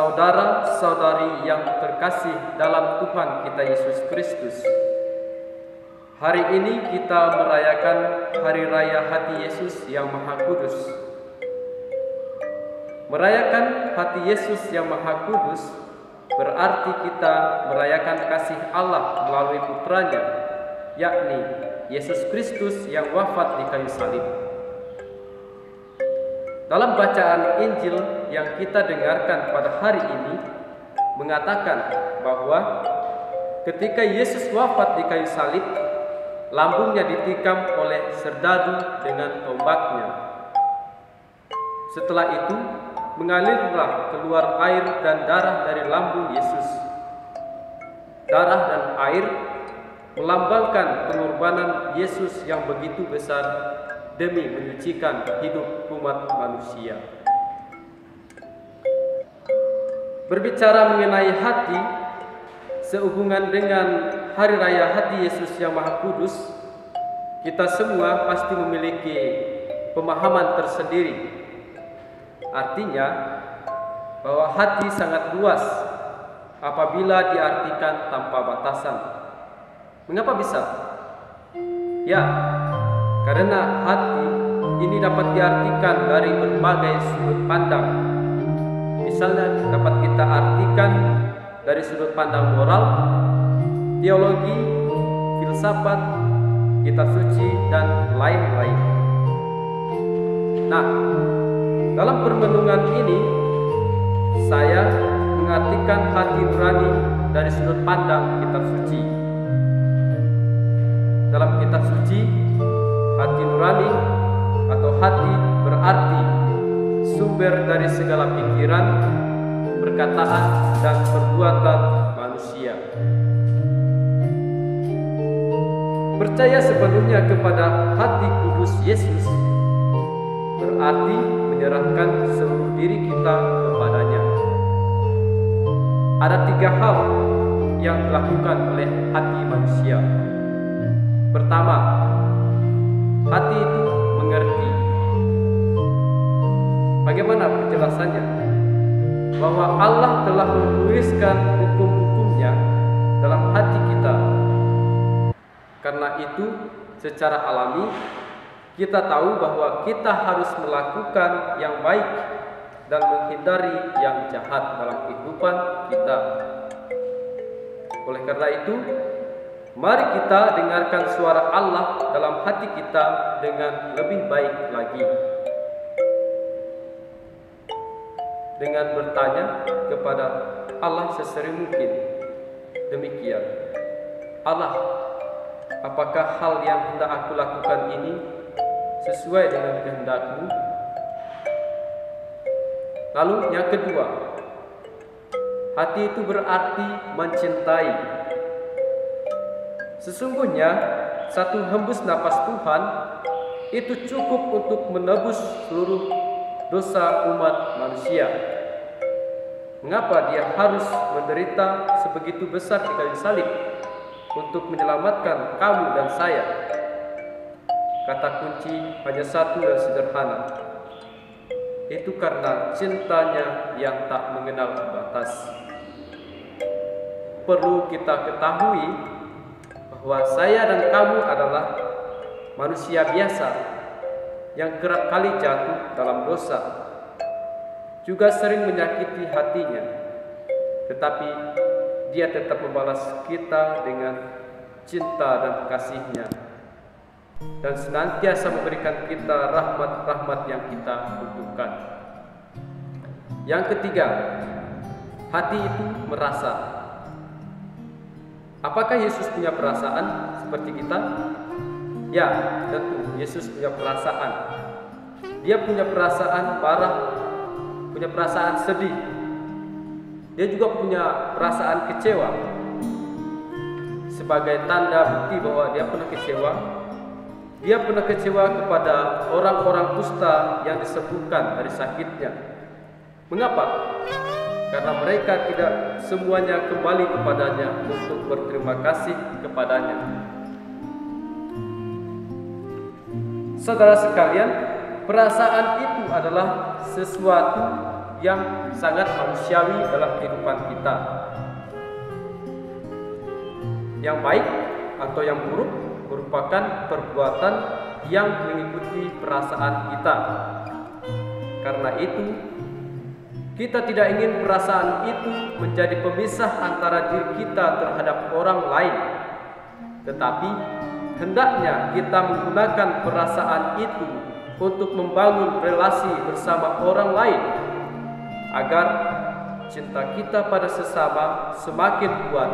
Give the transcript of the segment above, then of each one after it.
saudara-saudari yang terkasih dalam Tuhan kita Yesus Kristus, hari ini kita merayakan Hari Raya Hati Yesus yang Maha Kudus. Merayakan Hati Yesus yang Maha Kudus berarti kita merayakan kasih Allah melalui putranya, yakni Yesus Kristus yang wafat di kayu salib. Dalam bacaan Injil yang kita dengarkan pada hari ini mengatakan bahwa ketika Yesus wafat di kayu salib, lambungnya ditikam oleh serdadu dengan tombaknya. Setelah itu mengalirlah keluar air dan darah dari lambung Yesus. Darah dan air melambangkan pengorbanan Yesus yang begitu besar demi menyucikan hidup umat manusia. Berbicara mengenai hati, sehubungan dengan Hari Raya Hati Yesus yang Maha Kudus, kita semua pasti memiliki pemahaman tersendiri. Artinya bahwa hati sangat luas apabila diartikan tanpa batasan. Mengapa bisa? Ya, karena hati ini dapat diartikan dari berbagai sudut pandang. Misalnya dapat kita artikan dari sudut pandang moral, teologi, filsafat, kitab suci, dan lain-lain. Nah, dalam permenungan ini saya mengartikan hati nurani dari sudut pandang kitab suci. Dalam kitab suci, hati nurani atau hati berarti sumber dari segala pikiran, perkataan, dan perbuatan manusia. Percaya sepenuhnya kepada hati kudus Yesus berarti menyerahkan seluruh diri kita kepadanya. Ada 3 hal yang dilakukan oleh hati manusia. Pertama, hati itu mengerti. Bagaimana penjelasannya? Bahwa Allah telah menuliskan hukum-hukumnya dalam hati kita. Karena itu, secara alami, kita tahu bahwa kita harus melakukan yang baik dan menghindari yang jahat dalam kehidupan kita. Oleh karena itu, mari kita dengarkan suara Allah dalam hati kita dengan lebih baik lagi. Dengan bertanya kepada Allah sesering mungkin. Demikian, Allah, apakah hal yang hendak aku lakukan ini sesuai dengan kehendak-Mu? Lalu yang kedua, hati itu berarti mencintai. Sesungguhnya satu hembus napas Tuhan itu cukup untuk menebus seluruh dosa umat manusia. Mengapa Dia harus menderita sebegitu besar di kayu salib untuk menyelamatkan kamu dan saya? Kata kunci hanya satu dan sederhana. Itu karena cintanya yang tak mengenal batas. Perlu kita ketahui bahwa saya dan kamu adalah manusia biasa yang kerap kali jatuh dalam dosa, juga sering menyakiti hatinya, tetapi Dia tetap membalas kita dengan cinta dan kasih-Nya, dan senantiasa memberikan kita rahmat-rahmat yang kita butuhkan. Yang ketiga, hati itu merasa. Apakah Yesus punya perasaan seperti kita? Ya, tentu Yesus punya perasaan. Dia punya perasaan marah, punya perasaan sedih. Dia juga punya perasaan kecewa. Sebagai tanda bukti bahwa dia pernah kecewa, dia pernah kecewa kepada orang-orang kusta yang disembuhkan dari sakitnya. Mengapa? Karena mereka tidak semuanya kembali kepadanya untuk berterima kasih kepadanya. Saudara sekalian, perasaan itu adalah sesuatu yang sangat manusiawi dalam kehidupan kita. Yang baik atau yang buruk merupakan perbuatan yang mengikuti perasaan kita. Karena itu, kita tidak ingin perasaan itu menjadi pemisah antara diri kita terhadap orang lain. Tetapi, hendaknya kita menggunakan perasaan itu untuk membangun relasi bersama orang lain, agar cinta kita pada sesama semakin kuat,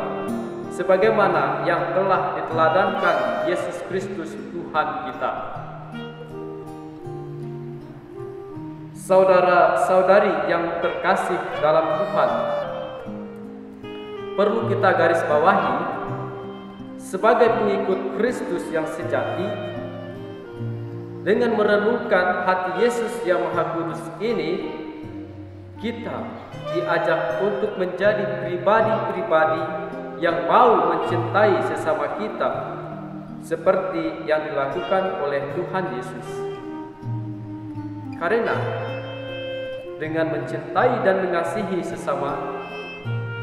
sebagaimana yang telah diteladankan Yesus Kristus Tuhan kita. Saudara-saudari yang terkasih dalam Tuhan, perlu kita garis bawahi, sebagai pengikut Kristus yang sejati, dengan merenungkan hati Yesus yang Maha Kudus ini, kita diajak untuk menjadi pribadi-pribadi yang mau mencintai sesama kita, seperti yang dilakukan oleh Tuhan Yesus. Karena dengan mencintai dan mengasihi sesama,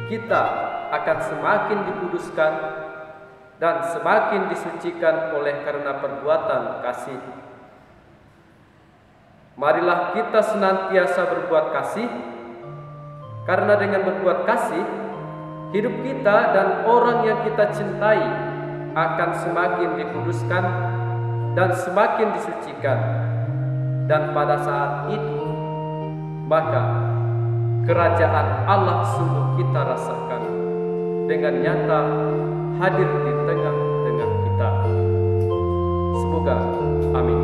kita akan semakin dikuduskan dan semakin disucikan oleh karena perbuatan kasih. Marilah kita senantiasa berbuat kasih, karena dengan berbuat kasih, hidup kita dan orang yang kita cintai akan semakin dikuduskan dan semakin disucikan. Dan pada saat itu, maka kerajaan Allah sungguh kita rasakan dengan nyata hadir di tengah-tengah kita. Semoga amin.